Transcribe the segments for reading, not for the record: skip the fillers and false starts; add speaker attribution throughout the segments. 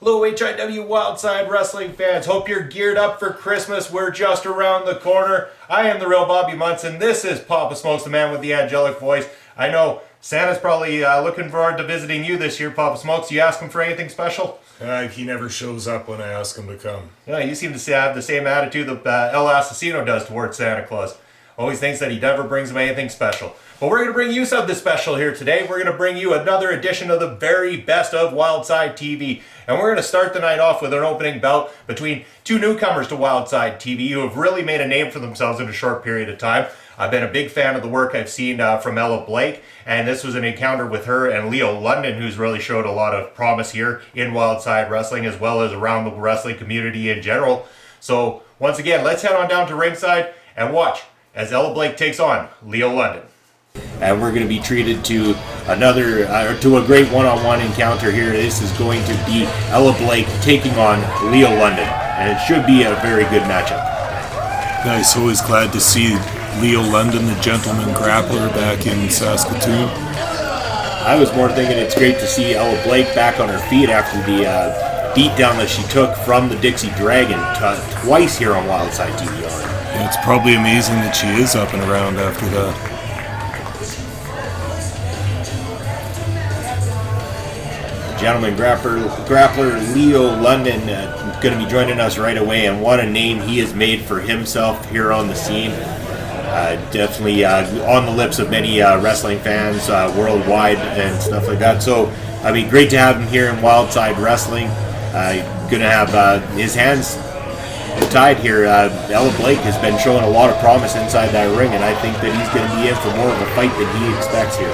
Speaker 1: Hello HIW Wildside Wrestling fans, hope you're geared up for Christmas. We're just around the corner. I am the real Bobby Munson. This is Papa Smokes, the man with the angelic voice. I know Santa's probably looking forward to visiting you this year, Papa Smokes. You ask him for anything special?
Speaker 2: He never shows up when I ask him to come.
Speaker 1: Yeah, you seem to have the same attitude that El Asesino does towards Santa Claus. Always thinks that he never brings him anything special. But we're going to bring you something special here today. We're going to bring you another edition of the very best of Wildside TV. And we're going to start the night off with an opening bout between two newcomers to Wildside TV who have really made a name for themselves in a short period of time. I've been a big fan of the work I've seen from Ella Blake, and this was an encounter with her and Leo London, who's really showed a lot of promise here in Wildside Wrestling as well as around the wrestling community in general. So once again, let's head on down to ringside and watch as Ella Blake takes on Leo London. And we're going to be treated to to a great one-on-one encounter here. This is going to be Ella Blake taking on Leo London, and it should be a very good matchup.
Speaker 2: Nice, always glad to see Leo London, the gentleman grappler, back in Saskatoon.
Speaker 1: I was more thinking it's great to see Ella Blake back on her feet after the beatdown that she took from the Dixie Dragon twice here on Wildside TV.
Speaker 2: Yeah, it's probably amazing that she is up and around after that.
Speaker 1: Gentleman grappler Leo London going to be joining us right away, and what a name he has made for himself here on the scene. Definitely on the lips of many wrestling fans worldwide and stuff like that. So, I mean, great to have him here in Wildside Wrestling. Going to have his hands tied here. Ella Blake has been showing a lot of promise inside that ring, and I think that he's going to be in for more of a fight than he expects here.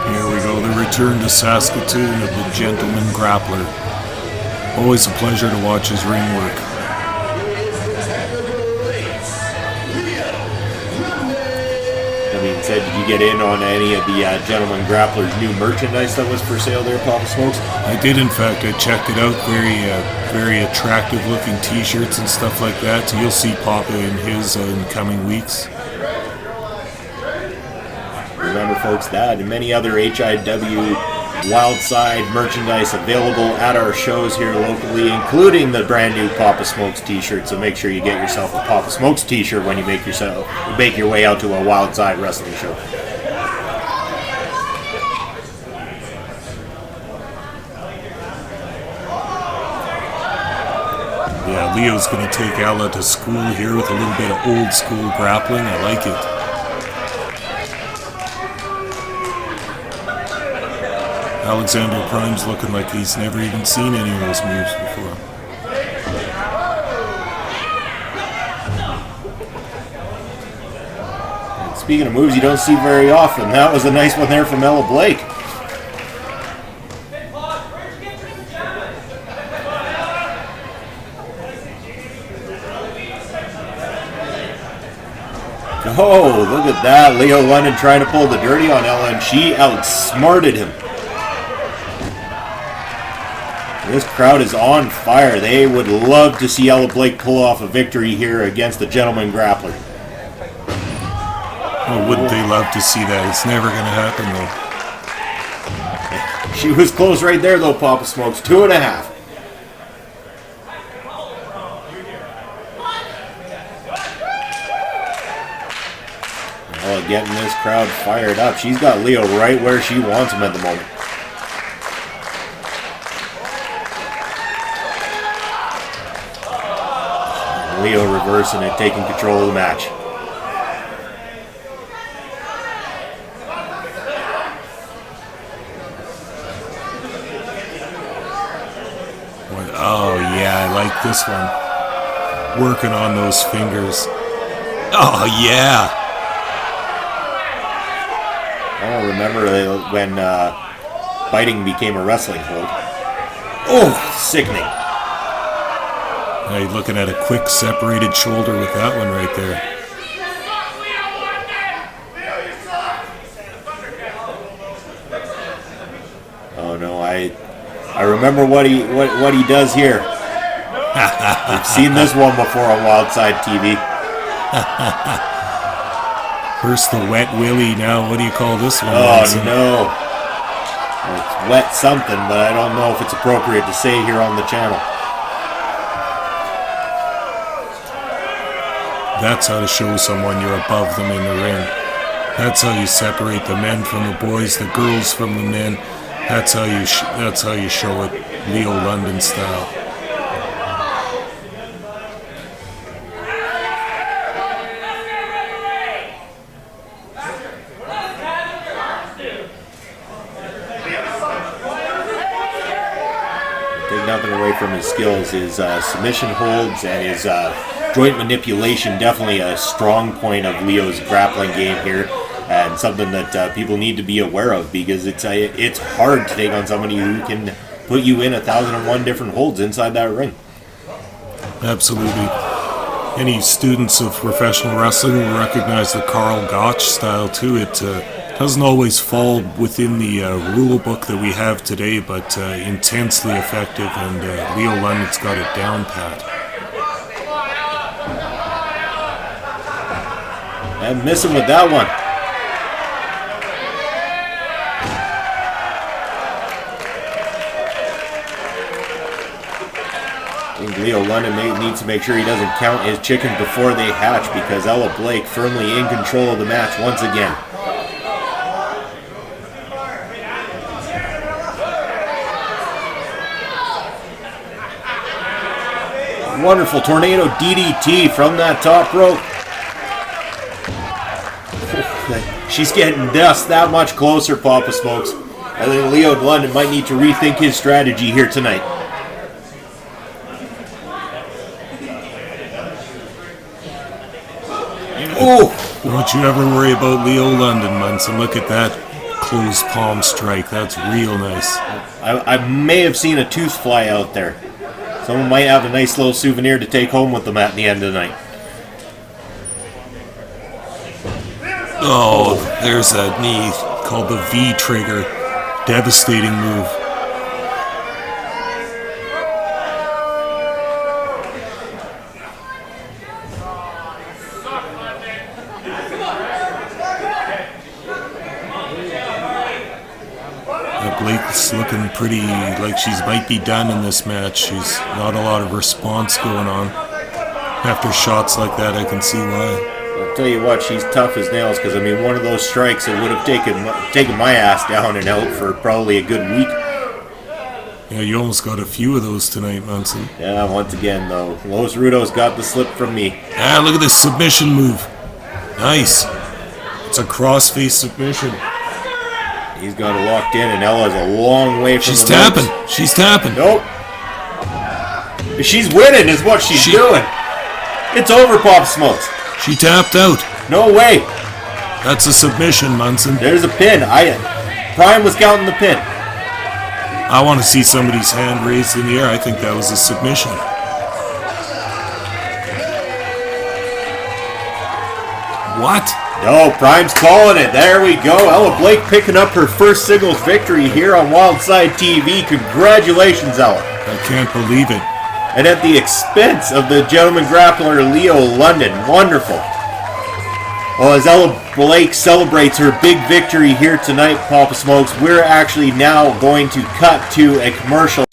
Speaker 2: Here we go, the return to Saskatoon of the gentleman grappler. Always a pleasure to watch his ring work.
Speaker 1: That being said, did you get in on any of the gentleman grappler's new merchandise that was for sale there, Papa Smokes?
Speaker 2: I did, in fact. I checked it out. Very attractive looking t-shirts and stuff like that. So you'll see Papa in his in coming weeks.
Speaker 1: Remember, folks, that and many other HIW Wildside merchandise available at our shows here locally, including the brand new Papa Smokes t-shirt. So make sure you get yourself a Papa Smokes t-shirt when you make your way out to a Wildside wrestling show.
Speaker 2: Yeah, Leo's going to take Ella to school here with a little bit of old school grappling. I like it. Alexander Prime's looking like he's never even seen any of those moves before.
Speaker 1: And speaking of moves you don't see very often, that was a nice one there from Ella Blake. Oh, look at that. Leo London trying to pull the dirty on Ella, and she outsmarted him. This crowd is on fire. They would love to see Ella Blake pull off a victory here against the gentleman grappler.
Speaker 2: Oh, wouldn't they love to see that? It's never going to happen, though.
Speaker 1: She was close right there, though, Papa Smokes. 2.5. Oh, getting this crowd fired up. She's got Leo right where she wants him at the moment. Leo reversing it, taking control of the match.
Speaker 2: Oh, yeah, I like this one. Working on those fingers. Oh, yeah.
Speaker 1: I don't remember when biting became a wrestling hold. Oh, sickening.
Speaker 2: Now you're looking at a quick separated shoulder with that one right there.
Speaker 1: Oh no, I remember what he does here. We've seen this one before on Wildside TV.
Speaker 2: First the wet willy, now what do you call this one?
Speaker 1: Oh no. It's wet something, but I don't know if it's appropriate to say here on the channel.
Speaker 2: That's how to show someone you're above them in the ring. That's how you separate the men from the boys, the girls from the men. That's how you show it, Leo London style.
Speaker 1: Take nothing away from his skills. His submission holds and his joint manipulation, definitely a strong point of Leo's grappling game here, and something that people need to be aware of, because it's hard to take on somebody who can put you in 1,001 different holds inside that ring.
Speaker 2: Absolutely. Any students of professional wrestling will recognize the Carl Gotch style too. It doesn't always fall within the rule book that we have today, but intensely effective, and Leo London's got it down pat.
Speaker 1: And missing with that one. I think Leo London needs to make sure he doesn't count his chickens before they hatch, because Ella Blake firmly in control of the match once again. Wonderful tornado DDT from that top rope. She's getting dust that much closer, Papa Smokes. I think Leo London might need to rethink his strategy here tonight. Oh!
Speaker 2: Don't you ever worry about Leo London, Munson. Look at that closed palm strike. That's real nice.
Speaker 1: I may have seen a tooth fly out there. Someone might have a nice little souvenir to take home with them at the end of the night.
Speaker 2: Oh, there's that knee called the V trigger. Devastating move. Blake's looking pretty like she might be done in this match. She's not a lot of response going on. After shots like that, I can see why.
Speaker 1: I'll tell you what, she's tough as nails, because I mean, one of those strikes, it would have taken my ass down and out for probably a good week.
Speaker 2: Yeah, you almost got a few of those tonight, Munson.
Speaker 1: Yeah, once again though, Los Rudos got the slip from me.
Speaker 2: Ah, look at this submission move. Nice. It's a crossface submission.
Speaker 1: He's got it locked in, and Ella's a long way from
Speaker 2: She's
Speaker 1: the
Speaker 2: tapping.
Speaker 1: ropes.
Speaker 2: She's tapping.
Speaker 1: Nope. She's winning is what she's doing. It's over, Pop Smokes.
Speaker 2: She tapped out.
Speaker 1: No way.
Speaker 2: That's a submission, Munson.
Speaker 1: There's a pin. Prime was counting the pin.
Speaker 2: I want to see somebody's hand raised in the air. I think that was a submission. What?
Speaker 1: No, Prime's calling it. There we go. Ella Blake picking up her first singles victory here on Wildside TV. Congratulations, Ella.
Speaker 2: I can't believe it.
Speaker 1: And at the expense of the gentleman grappler Leo London. Wonderful. Well, as Ella Blake celebrates her big victory here tonight, Papa Smokes, we're actually now going to cut to a commercial.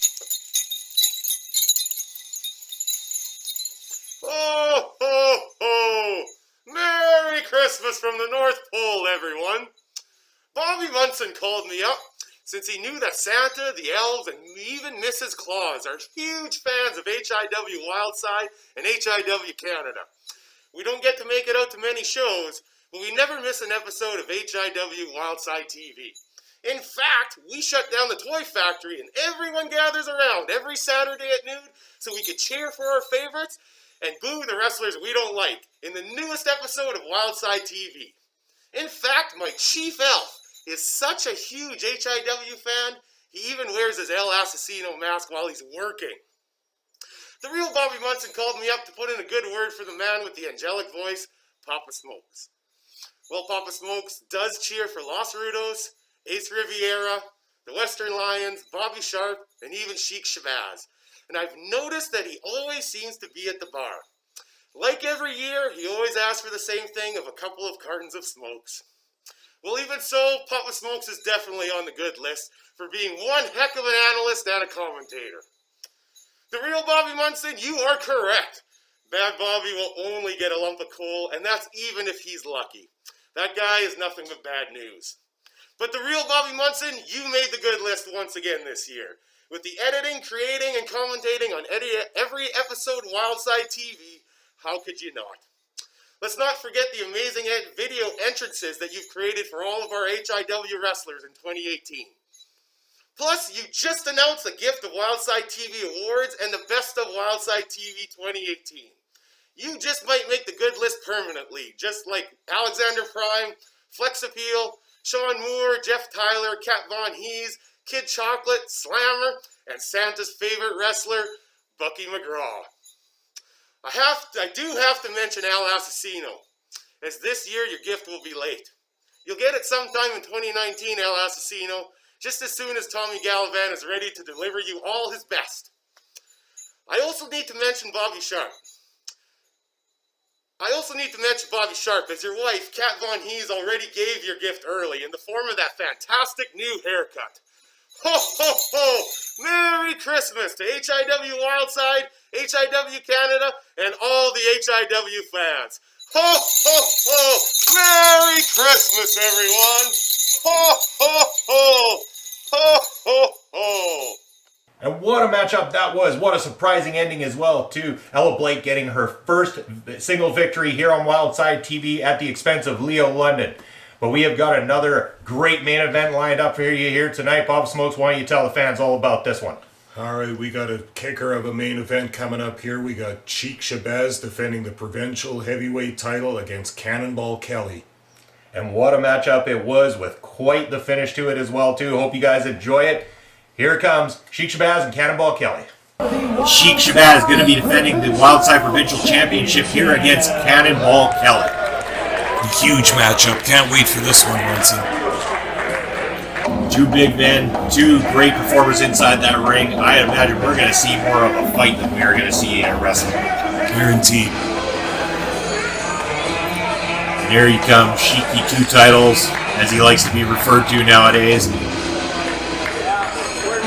Speaker 3: Ho, ho, ho! Merry Christmas from the North Pole, everyone! Bobby Munson called me up since he knew that Santa, the elves, and even Mrs. Claus are huge fans of HIW Wildside and HIW Canada. We don't get to make it out to many shows, but we never miss an episode of HIW Wildside TV. In fact, we shut down the toy factory and everyone gathers around every Saturday at noon so we can cheer for our favorites and boo the wrestlers we don't like in the newest episode of Wildside TV. In fact, my chief elf is such a huge HIW fan, he even wears his El Assassino mask while he's working. The real Bobby Munson called me up to put in a good word for the man with the angelic voice, Papa Smokes. Well, Papa Smokes does cheer for Los Rudos, Ace Riviera, the Western Lions, Bobby Sharp, and even Sheik Shabaz. And I've noticed that he always seems to be at the bar. Like every year, he always asks for the same thing of a couple of cartons of smokes. Well, even so, Papa Smokes is definitely on the good list for being one heck of an analyst and a commentator. The real Bobby Munson, you are correct. Bad Bobby will only get a lump of coal, and that's even if he's lucky. That guy is nothing but bad news. But the real Bobby Munson, you made the good list once again this year. With the editing, creating, and commentating on every episode of Wildside TV, how could you not? Let's not forget the amazing video entrances that you've created for all of our HIW wrestlers in 2018. Plus, you just announced the gift of Wildside TV Awards and the Best of Wildside TV 2018. You just might make the good list permanently, just like Alexander Prime, Flex Appeal, Sean Moore, Jeff Tyler, Kat Von Hees, Kid Chocolate, Slammer, and Santa's favorite wrestler, Bucky McGraw. I do have to mention Al Assassino, as this year your gift will be late. You'll get it sometime in 2019, Al Assassino, just as soon as Tommy Gallivan is ready to deliver you all his best. I also need to mention Bobby Sharp. As your wife, Kat Von Hees, already gave your gift early in the form of that fantastic new haircut. Ho, ho, ho! Merry Christmas to HIW Wildside, HIW Canada, and all the HIW fans. Ho, ho, ho! Merry Christmas, everyone! Ho, ho, ho! Ho, ho, ho!
Speaker 1: And what a matchup that was. What a surprising ending as well, too. Ella Blake getting her first single victory here on Wildside TV at the expense of Leo London. But we have got another great main event lined up for you here tonight. Bob Smokes, why don't you tell the fans all about this one?
Speaker 2: All right, we got a kicker of a main event coming up here. We got Sheik Shabaz defending the provincial heavyweight title against Cannonball Kelly.
Speaker 1: And what a matchup it was, with quite the finish to it as well, too. Hope you guys enjoy it. Here it comes, Sheik Shabaz and Cannonball Kelly.
Speaker 4: Sheik Shabaz is going to be defending the Wildside Provincial Championship here against Cannonball Kelly.
Speaker 2: Huge matchup. Can't wait for this one, Munson.
Speaker 4: Two big men, two great performers inside that ring. I imagine we're going to see more of a fight than we are going to see in wrestling.
Speaker 2: Guaranteed.
Speaker 4: And here he comes, Sheiky 2 titles, as he likes to be referred to nowadays.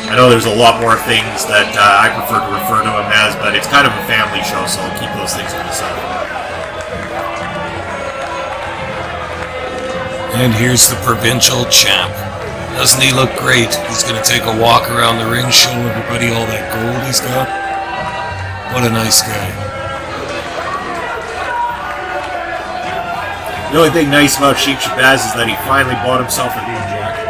Speaker 4: I know there's a lot more things that I prefer to refer to him as, but it's kind of a family show, so I'll keep those things to myself.
Speaker 2: And here's the provincial champ. Doesn't he look great? He's going to take a walk around the ring, show everybody all that gold he's got. What a nice guy.
Speaker 4: The only thing nice about Sheik Shabaz is that he finally bought himself a new jacket.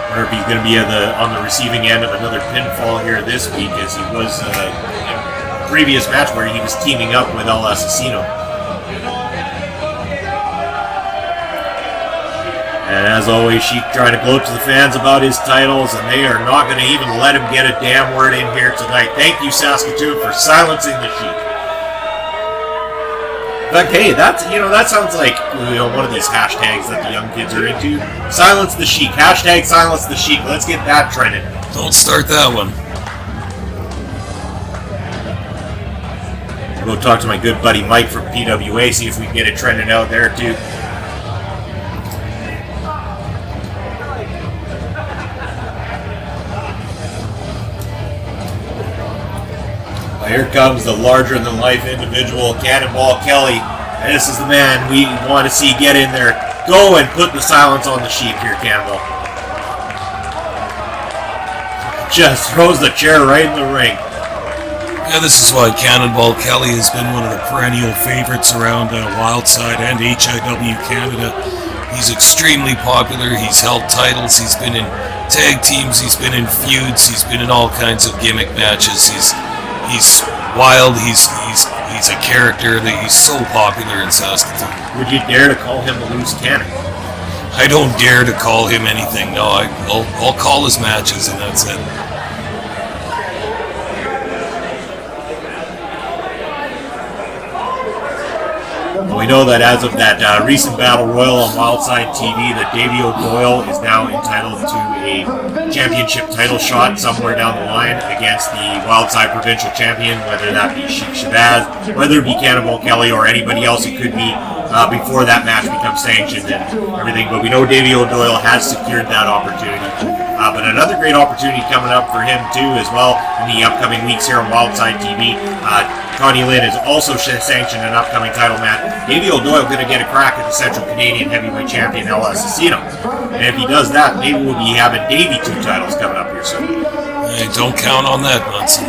Speaker 4: I wonder if he's going to be on the receiving end of another pinfall here this week, as he was in a previous match where he was teaming up with El Assassino. And as always, Sheik trying to gloat to the fans about his titles, and they are not going to even let him get a damn word in here tonight. Thank you, Saskatoon, for silencing the Sheik. But hey, that sounds like one of these hashtags that the young kids are into. Silence the Sheik. Hashtag silence the Sheik. Let's get that trending.
Speaker 2: Don't start that one.
Speaker 4: I'll go talk to my good buddy Mike from PWA, see if we can get it trending out there too. Here comes the larger-than-life individual, Cannonball Kelly. And this is the man we want to see get in there. Go and put the silence on the Sheik here, Cannonball. Just throws the chair right in the ring.
Speaker 2: Yeah, this is why Cannonball Kelly has been one of the perennial favorites around Wildside and HIW Canada. He's extremely popular. He's held titles. He's been in tag teams. He's been in feuds. He's been in all kinds of gimmick matches. He's wild. He's a character that he's so popular in Saskatoon.
Speaker 4: Would you dare to call him a loose cannon?
Speaker 2: I don't dare to call him anything. No, I'll call his matches, and that's it.
Speaker 4: We know that as of that recent battle royal on Wildside TV, that Davey O'Doyle is now entitled to a championship title shot somewhere down the line against the Wildside provincial champion, whether that be Sheik Shabaz, whether it be Cannonball Kelly, or anybody else it could be before that match becomes sanctioned and everything. But we know Davey O'Doyle has secured that opportunity. But another great opportunity coming up for him too as well in the upcoming weeks here on Wildside TV. Connie Lynn is also sanctioned an upcoming title match. Davey O'Doyle going to get a crack at the Central Canadian Heavyweight Champion El Assassino. And if he does that, maybe we'll be having Davey 2 titles coming up here soon.
Speaker 2: Hey, don't count on that, Munson.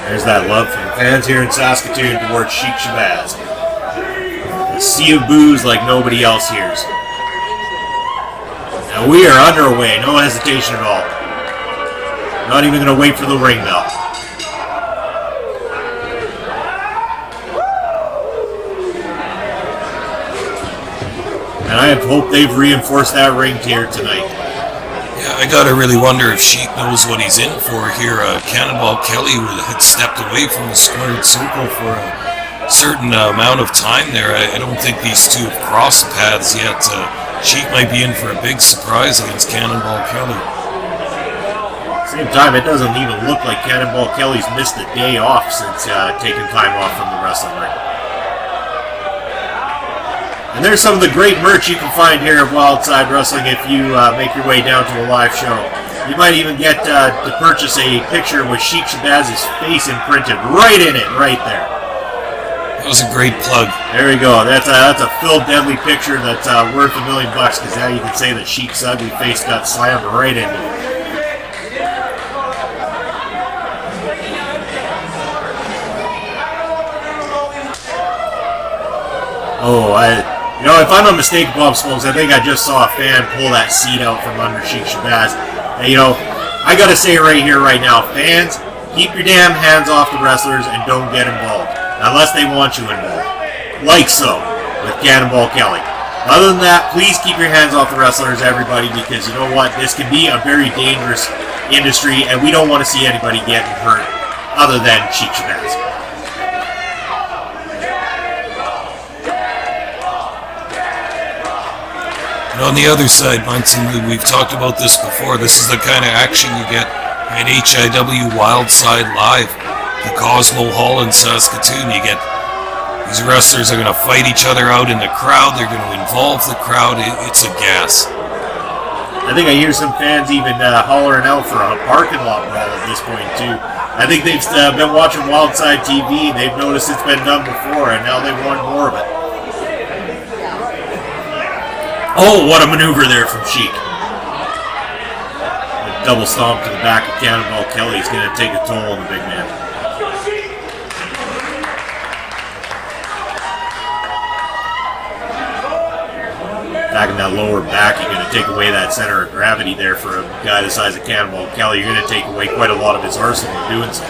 Speaker 4: There's that love from the fans here in Saskatoon towards Sheik Shabaz. A sea of boos like nobody else hears. Now we are underway, no hesitation at all. Not even going to wait for the ring bell. And I have hoped they've reinforced that ring tier tonight.
Speaker 2: Yeah, I gotta really wonder if Sheik knows what he's in for here. Cannonball Kelly had stepped away from the squared circle for a certain amount of time there. I don't think these two have crossed paths yet. Sheik might be in for a big surprise against Cannonball Kelly.
Speaker 4: At the same time, it doesn't even look like Cannonball Kelly's missed a day off since taking time off from the wrestling ring. And there's some of the great merch you can find here at Wildside Wrestling if you make your way down to a live show. You might even get to purchase a picture with Sheik Shabaz's face imprinted right in it, right there.
Speaker 2: That was a great plug.
Speaker 4: There we go. That's a Phil Deadly picture that's worth $1 million because now you can say that Sheik's ugly face got slammed right into it. if I'm not mistaken, Bob Smokes, I think I just saw a fan pull that seat out from under Sheik Shabaz. And, I gotta say right here, right now, fans, keep your damn hands off the wrestlers and don't get involved. Unless they want you involved. Like so, with Cannonball Kelly. Other than that, please keep your hands off the wrestlers, everybody, because you know what? This can be a very dangerous industry, and we don't want to see anybody getting hurt other than Sheik Shabaz.
Speaker 2: And on the other side, Munson, we've talked about this before. This is the kind of action you get at HIW Wildside Live, the Cosmo Hall in Saskatoon. You get these wrestlers are going to fight each other out in the crowd. They're going to involve the crowd. It's a gas.
Speaker 4: I think I hear some fans even hollering out for a parking lot brawl at this point, too. I think they've been watching Wildside TV. They've noticed it's been done before, and now they want more of it. Oh, what a maneuver there from Sheik. A double stomp to the back of Cannonball Kelly is going to take a toll on the big man. Attacking that lower back, you're going to take away that center of gravity there for a guy the size of Cannonball Kelly. You're going to take away quite a lot of his arsenal in doing so.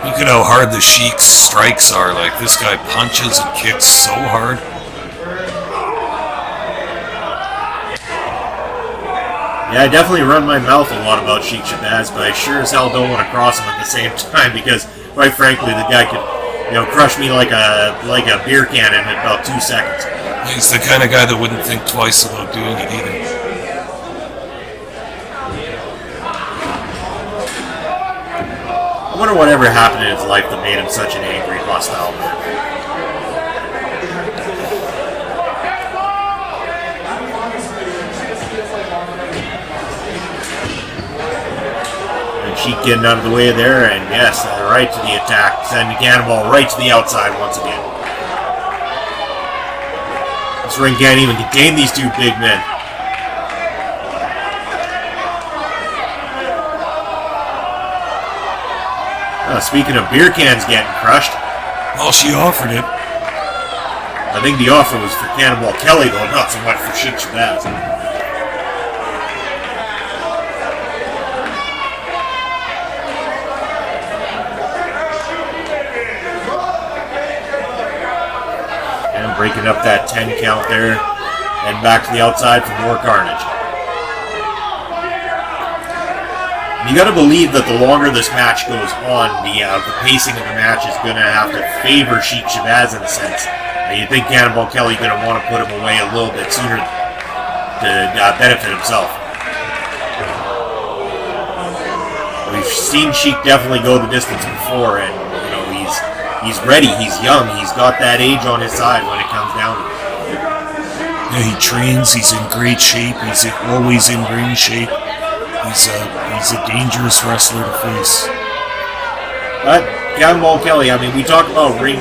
Speaker 2: Look at how hard the Sheik's strikes are. Like, this guy punches and kicks so hard.
Speaker 4: Yeah, I definitely run my mouth a lot about Sheik Shabaz, but I sure as hell don't want to cross him at the same time because, quite frankly, the guy could, crush me like a beer can in about 2 seconds.
Speaker 2: He's the kind of guy that wouldn't think twice about doing it either.
Speaker 4: I wonder whatever happened in his life that made him such an angry, hostile man. Sheik getting out of the way there, and yes, right to the attack, sending Cannonball right to the outside once again. This ring can't even contain these two big men. Speaking of beer cans getting crushed.
Speaker 2: Well, she offered it.
Speaker 4: I think the offer was for Cannonball Kelly, though, not so much for Sheik Shabaz. breaking up that 10 count there. And back to the outside for more carnage. You got to believe that the longer this match goes on, the pacing of the match is going to have to favor Sheik Shabaz in a sense. You'd think Cannonball Kelly going to want to put him away a little bit sooner to benefit himself. We've seen Sheik definitely go the distance before, and he's ready. He's young. He's got that age on his side when it comes down to it.
Speaker 2: Yeah, he trains. He's in great shape. He's always in ring shape. He's a dangerous wrestler to face.
Speaker 4: But Cannonball Kelly, I mean, we talk about ring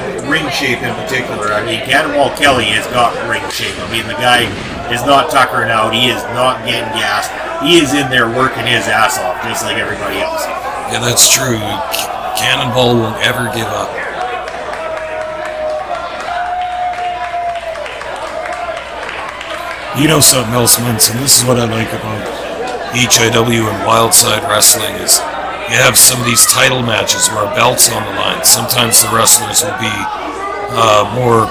Speaker 4: shape in particular. I mean, Cannonball Kelly has got ring shape. I mean, the guy is not tuckering out. He is not getting gassed. He is in there working his ass off, just like everybody else.
Speaker 2: Yeah, that's true. Cannonball won't ever give up. You know something else, Munson? This is what I like about HIW and Wildside Wrestling is you have some of these title matches where belts on the line. Sometimes the wrestlers will be more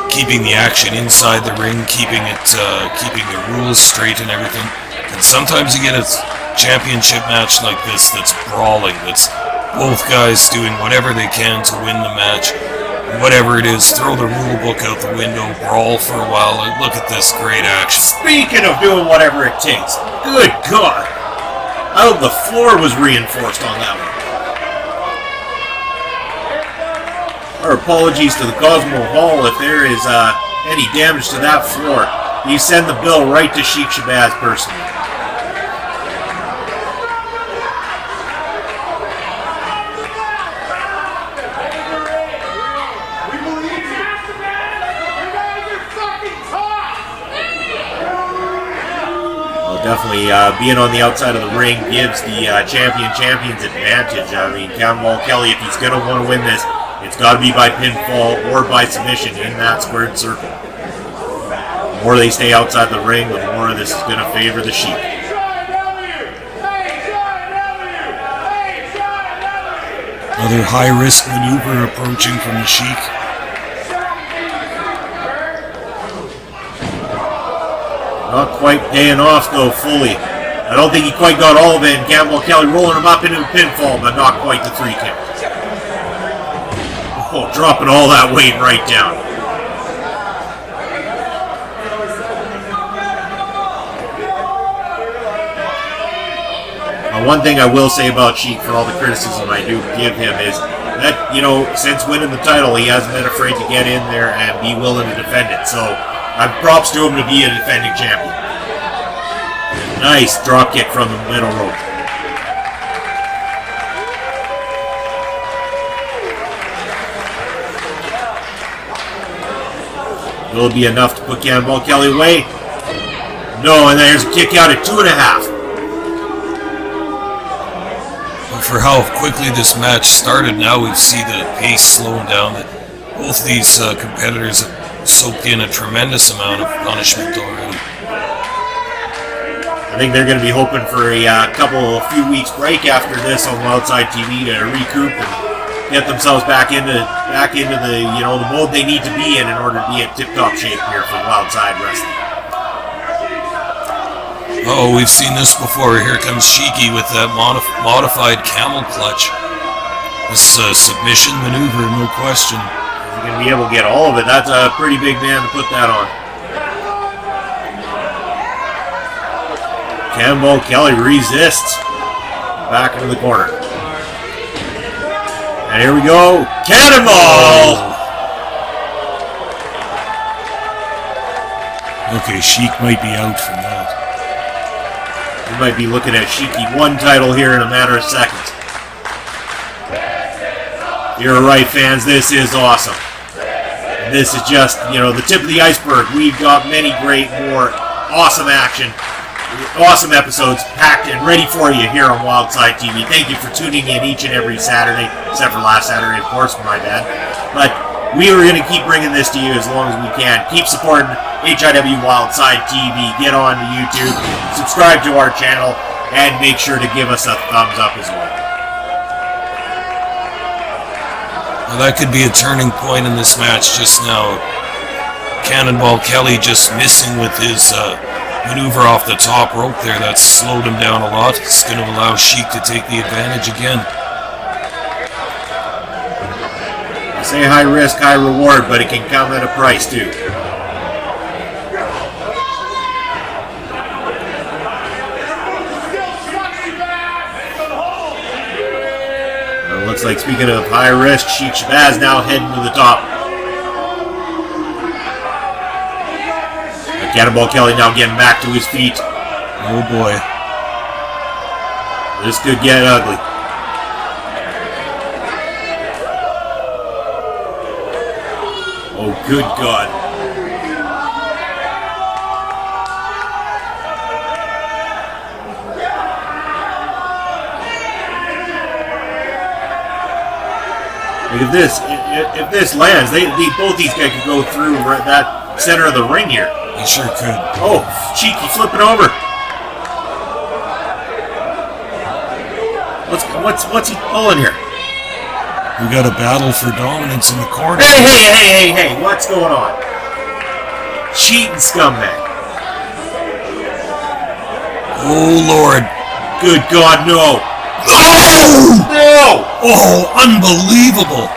Speaker 2: keeping the action inside the ring, keeping the rules straight and everything. And sometimes you get a championship match like this that's brawling, that's both guys doing whatever they can to win the match. Whatever it is, throw the rule book out the window, brawl for a while, and look at this great action.
Speaker 4: Speaking of doing whatever it takes, good God! I hope the floor was reinforced on that one. Our apologies to the Cosmo Hall if there is any damage to that floor. You send the bill right to Sheik Shabaz personally. Definitely being on the outside of the ring gives the champion's advantage. I mean, Cannonball Kelly, if he's going to want to win this, it's got to be by pinfall or by submission in that squared circle. The more they stay outside the ring, the more this is going to favor the Sheik.
Speaker 2: Another high-risk maneuver approaching from the Sheik.
Speaker 4: Not quite paying off, though, fully. I don't think he quite got all of it, and Cannonball Kelly rolling him up into a pinfall, but not quite the 3 count. Oh, dropping all that weight right down. Now, one thing I will say about Sheik, for all the criticism I do give him, is that, since winning the title, he hasn't been afraid to get in there and be willing to defend it. So, props to him to be a defending champion. Nice drop kick from the middle rope. Will it be enough to put Cannonball Kelly away? No, and there's a kick out at 2.5.
Speaker 2: For how quickly this match started, now we see the pace slowing down. That both these competitors have soaked in a tremendous amount of punishment already.
Speaker 4: I think they're going to be hoping for a few weeks break after this on Wildside TV to recoup and get themselves back into the the mode they need to be in order to be in tip-top shape here for Wildside Wrestling.
Speaker 2: Oh, we've seen this before. Here comes Sheiky with that modified camel clutch. This submission maneuver, no question.
Speaker 4: You're going to be able to get all of it. That's a pretty big man to put that on. Cannonball Kelly resists. Back into the corner. And here we go. Cannonball!
Speaker 2: Okay, Sheik might be out from that.
Speaker 4: We might be looking at Sheiky 1 title here in a matter of seconds. You're right, fans. This is awesome. And this is just, the tip of the iceberg. We've got many great, more awesome action, awesome episodes packed and ready for you here on Wildside TV. Thank you for tuning in each and every Saturday, except for last Saturday, of course, my bad. But we are going to keep bringing this to you as long as we can. Keep supporting HIW Wildside TV. Get on to YouTube, subscribe to our channel, and make sure to give us a thumbs up as well.
Speaker 2: Well, that could be a turning point in this match just now. Cannonball Kelly just missing with his maneuver off the top rope there. That's slowed him down a lot. It's going to allow Sheik to take the advantage again.
Speaker 4: I say high risk, high reward, but it can come at a price too. Well, looks like, speaking of high risk, Sheik Shabaz now heading to the top. Cannonball Kelly now getting back to his feet.
Speaker 2: Oh boy.
Speaker 4: This could get ugly. Oh, good God. Look at this. If this lands, both these guys could go through that center of the ring here.
Speaker 2: He sure could.
Speaker 4: Oh, Cheeky flipping over. What's he pulling here?
Speaker 2: We got a battle for dominance in the corner.
Speaker 4: Hey, what's going on? Cheating scumbag.
Speaker 2: Oh, Lord.
Speaker 4: Good God, no.
Speaker 2: Oh!
Speaker 4: No!
Speaker 2: Oh, unbelievable.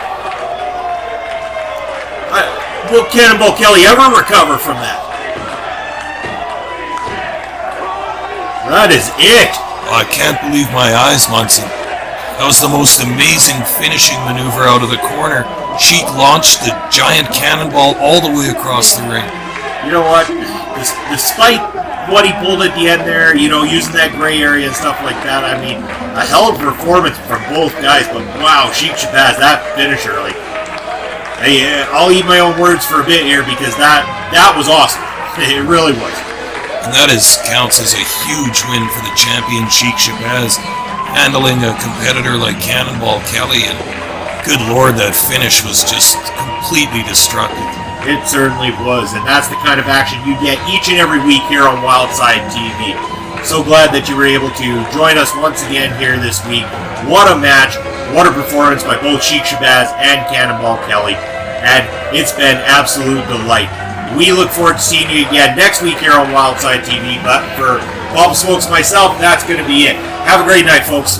Speaker 4: Will Cannonball Kelly ever recover from that? That is it.
Speaker 2: I can't believe my eyes, Munson. That was the most amazing finishing maneuver out of the corner. Sheik launched the giant cannonball all the way across the ring.
Speaker 4: You know what? Despite what he pulled at the end there, using that gray area and stuff like that, I mean, a hell of a performance from both guys, but wow, Sheik Shabaz, that finisher, hey, I'll eat my own words for a bit here because that was awesome. It really was.
Speaker 2: And that counts as a huge win for the champion Sheik Shabaz, handling a competitor like Cannonball Kelly, and good Lord, that finish was just completely destructive.
Speaker 4: It certainly was, and that's the kind of action you get each and every week here on Wildside TV. So glad that you were able to join us once again here this week. What a match, what a performance by both Sheik Shabaz and Cannonball Kelly, and it's been absolute delight. We look forward to seeing you again next week here on Wildside TV, but for Bob Smokes myself, that's going to be it. Have a great night, folks.